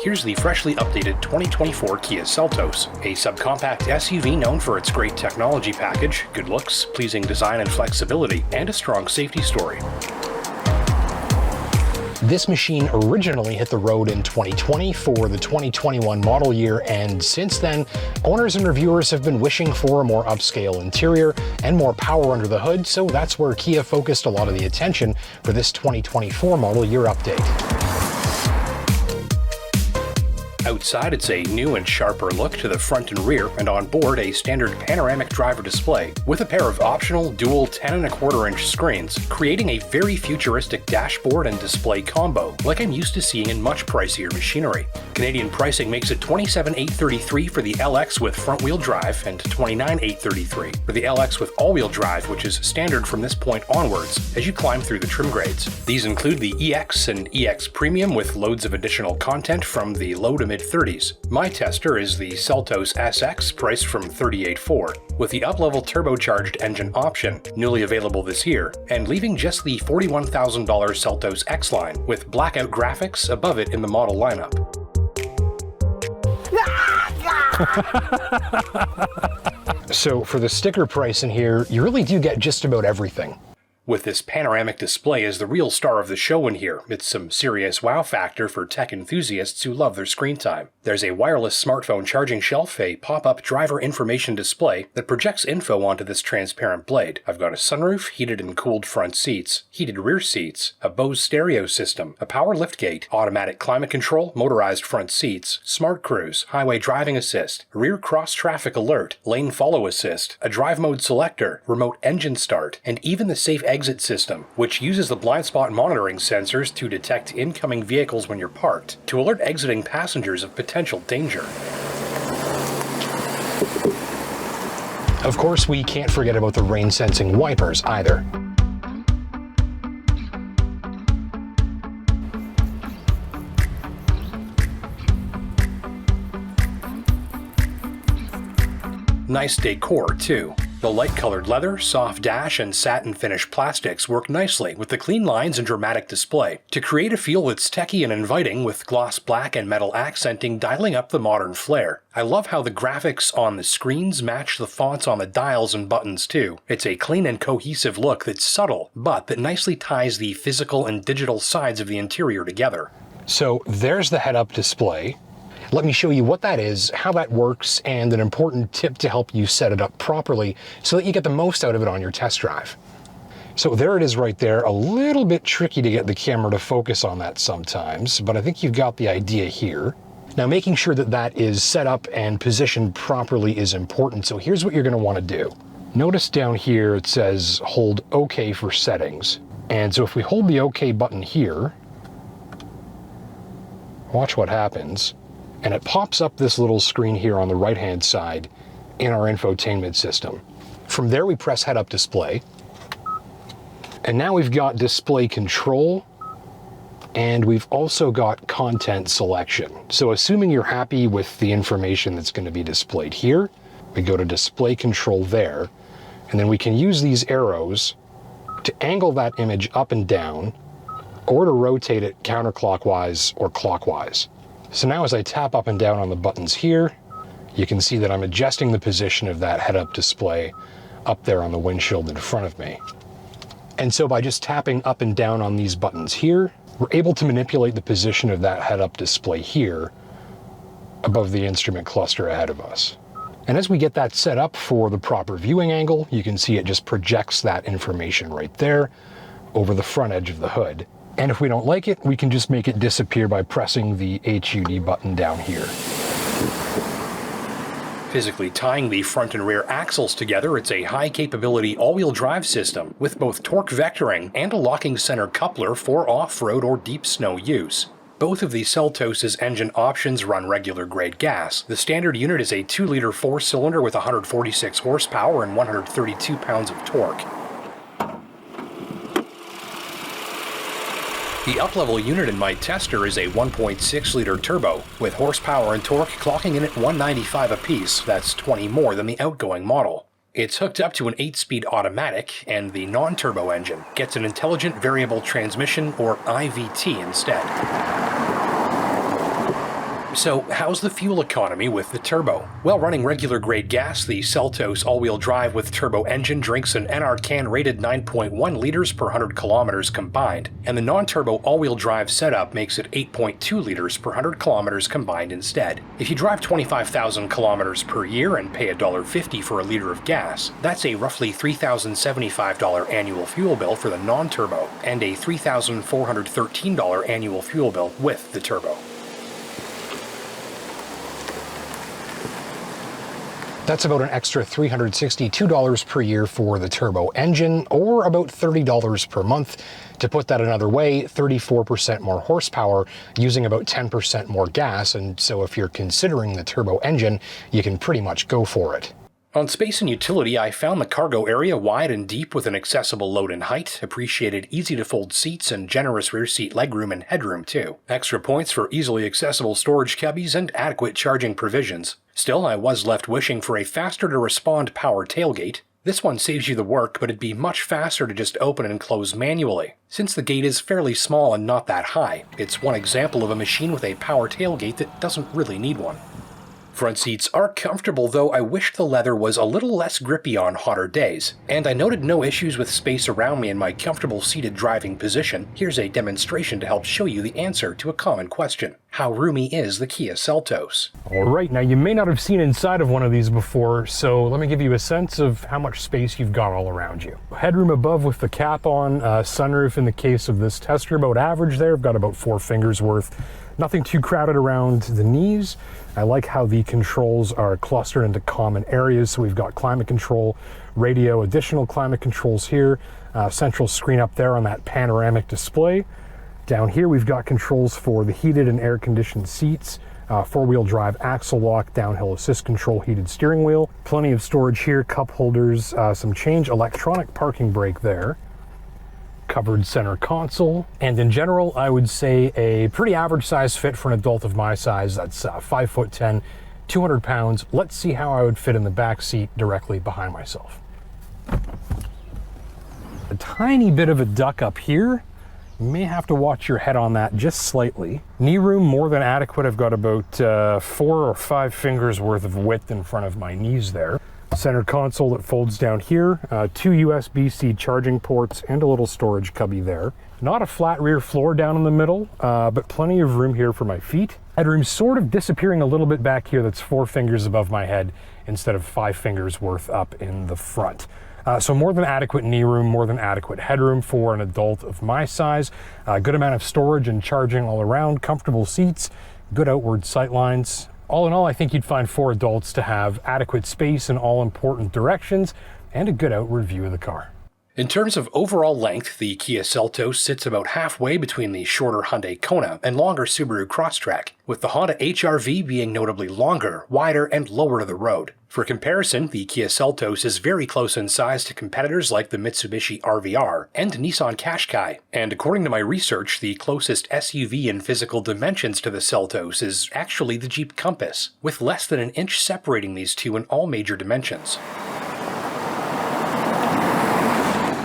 here's the freshly updated 2024 Kia Seltos, a subcompact SUV known for its great technology package, good looks, pleasing design and flexibility, and a strong safety story. This machine originally hit the road in 2020 for the 2021 model year, and since then, owners and reviewers have been wishing for a more upscale interior and more power under the hood, so that's where Kia focused a lot of the attention for this 2024 model year update. Outside, it's a new and sharper look to the front and rear, and on board a standard panoramic driver display with a pair of optional dual 10.25-inch screens, creating a very futuristic dashboard and display combo like I'm used to seeing in much pricier machinery. Canadian pricing makes it $27,833 for the LX with front-wheel drive and $29,833 for the LX with all-wheel drive, which is standard from this point onwards as you climb through the trim grades. These include the EX and EX Premium with loads of additional content from the low to mid-30s. My tester is the Seltos SX, priced from $38,400, with the up-level turbocharged engine option, newly available this year, and leaving just the $41,000 Seltos X-Line with blackout graphics above it in the model lineup. So for the sticker price in here, you really do get just about everything. With this panoramic display as the real star of the show in here, it's some serious wow factor for tech enthusiasts who love their screen time. There's a wireless smartphone charging shelf, a pop-up driver information display that projects info onto this transparent blade. I've got a sunroof, heated and cooled front seats, heated rear seats, a Bose stereo system, a power liftgate, automatic climate control, motorized front seats, smart cruise, highway driving assist, rear cross traffic alert, lane follow assist, a drive mode selector, remote engine start, and even the safe exit system, which uses the blind spot monitoring sensors to detect incoming vehicles when you're parked, to alert exiting passengers of potential danger. Of course, we can't forget about the rain-sensing wipers either. Nice decor, too. The light-colored leather, soft dash, and satin finish plastics work nicely with the clean lines and dramatic display to create a feel that's techy and inviting, with gloss black and metal accenting dialing up the modern flair. I love how the graphics on the screens match the fonts on the dials and buttons too. It's a clean and cohesive look that's subtle, but that nicely ties the physical and digital sides of the interior together. So there's the head-up display. Let me show you what that is, how that works, and an important tip to help you set it up properly so that you get the most out of it on your test drive. So there it is right there. A little bit tricky to get the camera to focus on that sometimes, but I think you've got the idea here. Now, making sure that that is set up and positioned properly is important, so here's what you're going to want to do. Notice down here it says hold OK for settings. And so if we hold the OK button here, watch what happens. And it pops up this little screen here on the right-hand side in our infotainment system. From there, we press head-up display. And now we've got display control, and we've also got content selection. So assuming you're happy with the information that's going to be displayed here, we go to display control there, and then we can use these arrows to angle that image up and down, or to rotate it counterclockwise or clockwise. So now as I tap up and down on the buttons here, you can see that I'm adjusting the position of that head-up display up there on the windshield in front of me. And so by just tapping up and down on these buttons here, we're able to manipulate the position of that head-up display here above the instrument cluster ahead of us. And as we get that set up for the proper viewing angle, you can see it just projects that information right there over the front edge of the hood. And if we don't like it, we can just make it disappear by pressing the HUD button down here. Physically tying the front and rear axles together, it's a high-capability all-wheel drive system with both torque vectoring and a locking center coupler for off-road or deep snow use. Both of the Seltos' engine options run regular grade gas. The standard unit is a 2-liter 4-cylinder with 146 horsepower and 132 pounds of torque. The up-level unit in my tester is a 1.6-liter turbo, with horsepower and torque clocking in at 195 apiece. That's 20 more than the outgoing model. It's hooked up to an 8-speed automatic, and the non-turbo engine gets an intelligent variable transmission, or IVT, instead. So how's the fuel economy with the turbo? Well, running regular grade gas, the Seltos all-wheel drive with turbo engine drinks an NR-CAN rated 9.1 liters per 100 kilometers combined, and the non-turbo all-wheel drive setup makes it 8.2 liters per 100 kilometers combined instead. If you drive 25,000 kilometers per year and pay $1.50 for a liter of gas, that's a roughly $3,075 annual fuel bill for the non-turbo, and a $3,413 annual fuel bill with the turbo. That's about an extra $362 per year for the turbo engine, or about $30 per month. To put that another way, 34% more horsepower, using about 10% more gas, and so if you're considering the turbo engine, you can pretty much go for it. On space and utility, I found the cargo area wide and deep with an accessible load and height, appreciated easy-to-fold seats and generous rear seat legroom and headroom too. Extra points for easily accessible storage cubbies and adequate charging provisions. Still, I was left wishing for a faster-to-respond power tailgate. This one saves you the work, but it'd be much faster to just open and close manually. Since the gate is fairly small and not that high, it's one example of a machine with a power tailgate that doesn't really need one. Front seats are comfortable, though I wish the leather was a little less grippy on hotter days. And I noted no issues with space around me in my comfortable seated driving position. Here's a demonstration to help show you the answer to a common question. How roomy is the Kia Seltos? Alright, now you may not have seen inside of one of these before, so let me give you a sense of how much space you've got all around you. Headroom above with the cap on, sunroof in the case of this tester, about average there. I've got about 4 fingers worth. Nothing too crowded around the knees. I like how the controls are clustered into common areas. So we've got climate control, radio, additional climate controls here, central screen up there on that panoramic display. Down here we've got controls for the heated and air conditioned seats, four-wheel drive axle lock, downhill assist control, heated steering wheel. Plenty of storage here, cup holders, some change, electronic parking brake there. Covered center console, and in general I would say a pretty average size fit for an adult of my size. That's 5'10", 200 pounds. Let's see how I would fit in the back seat directly behind myself. A tiny bit of a duck up here. You may have to watch your head on that just slightly. Knee room more than adequate. I've got about 4 or 5 fingers worth of width in front of my knees there. Center console that folds down here, 2 USB-C charging ports, and a little storage cubby there. Not a flat rear floor down in the middle, but plenty of room here for my feet. Headroom sort of disappearing a little bit back here. That's 4 fingers above my head instead of 5 fingers worth up in the front. So more than adequate knee room, more than adequate headroom for an adult of my size. Good amount of storage and charging all around, comfortable seats, good outward sight lines. All in all, I think you'd find 4 adults to have adequate space in all important directions and a good outward view of the car. In terms of overall length, the Kia Seltos sits about halfway between the shorter Hyundai Kona and longer Subaru Crosstrek, with the Honda HR-V being notably longer, wider, and lower to the road. For comparison, the Kia Seltos is very close in size to competitors like the Mitsubishi RVR and Nissan Qashqai, and according to my research, the closest SUV in physical dimensions to the Seltos is actually the Jeep Compass, with less than an inch separating these two in all major dimensions.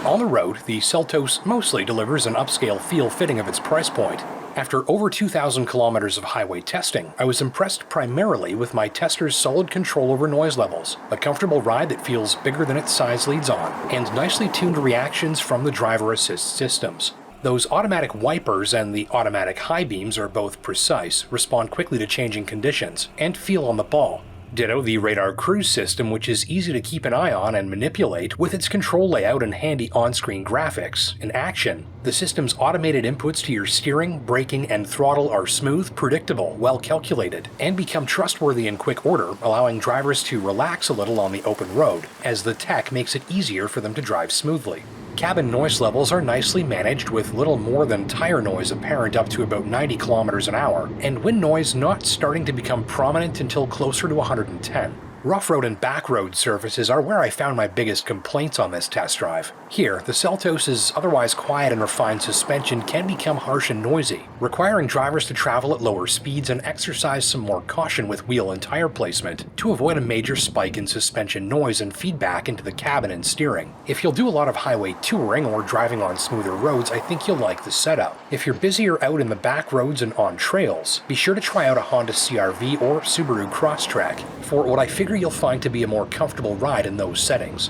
On the road, the Seltos mostly delivers an upscale feel fitting of its price point. After over 2,000 kilometers of highway testing, I was impressed primarily with my tester's solid control over noise levels, a comfortable ride that feels bigger than its size leads on, and nicely tuned reactions from the driver assist systems. Those automatic wipers and the automatic high beams are both precise, respond quickly to changing conditions, and feel on the ball. Ditto the radar cruise system, which is easy to keep an eye on and manipulate with its control layout and handy on-screen graphics. In action, the system's automated inputs to your steering, braking, and throttle are smooth, predictable, well calculated, and become trustworthy in quick order, allowing drivers to relax a little on the open road, as the tech makes it easier for them to drive smoothly. Cabin noise levels are nicely managed with little more than tire noise apparent up to about 90 kilometers an hour, and wind noise not starting to become prominent until closer to 110. Rough road and back road surfaces are where I found my biggest complaints on this test drive. Here, the Seltos' otherwise quiet and refined suspension can become harsh and noisy, requiring drivers to travel at lower speeds and exercise some more caution with wheel and tire placement to avoid a major spike in suspension noise and feedback into the cabin and steering. If you'll do a lot of highway touring or driving on smoother roads, I think you'll like the setup. If you're busier out in the back roads and on trails, be sure to try out a Honda CR-V or Subaru Crosstrek for what I figure you'll find to be a more comfortable ride in those settings.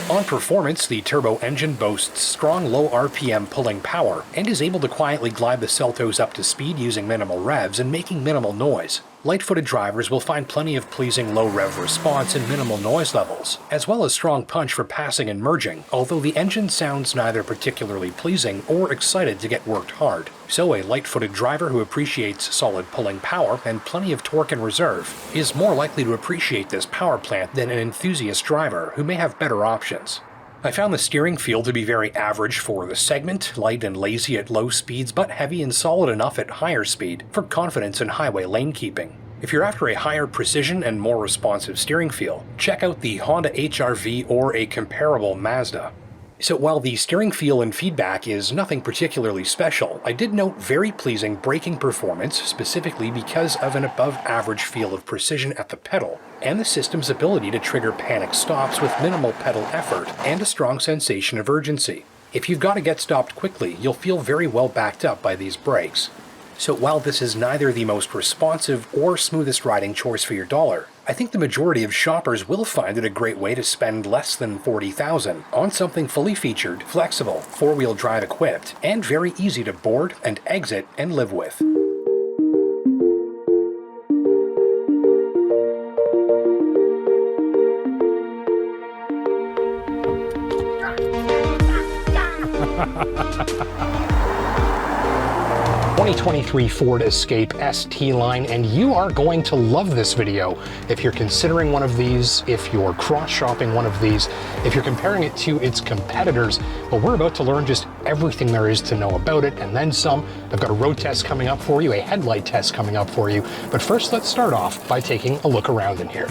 On performance, the turbo engine boasts strong low RPM pulling power and is able to quietly glide the Seltos up to speed using minimal revs and making minimal noise. Light-footed drivers will find plenty of pleasing low-rev response and minimal noise levels, as well as strong punch for passing and merging, although the engine sounds neither particularly pleasing or excited to get worked hard. So a light-footed driver who appreciates solid pulling power and plenty of torque in reserve is more likely to appreciate this power plant than an enthusiast driver who may have better options. I found the steering feel to be very average for the segment, light and lazy at low speeds but heavy and solid enough at higher speed for confidence in highway lane keeping. If you're after a higher precision and more responsive steering feel, check out the Honda HR-V or a comparable Mazda. So while the steering feel and feedback is nothing particularly special, I did note very pleasing braking performance, specifically because of an above-average feel of precision at the pedal, and the system's ability to trigger panic stops with minimal pedal effort and a strong sensation of urgency. If you've got to get stopped quickly, you'll feel very well backed up by these brakes. So while this is neither the most responsive or smoothest riding choice for your dollar, I think the majority of shoppers will find it a great way to spend less than $40,000 on something fully featured, flexible, four-wheel drive equipped, and very easy to board and exit and live with. ...2023 Ford Escape ST line, and you are going to love this video if you're considering one of these, if you're cross-shopping one of these, if you're comparing it to its competitors. But we're about to learn just everything there is to know about it, and then some. I've got a road test coming up for you, a headlight test coming up for you, but first let's start off by taking a look around in here.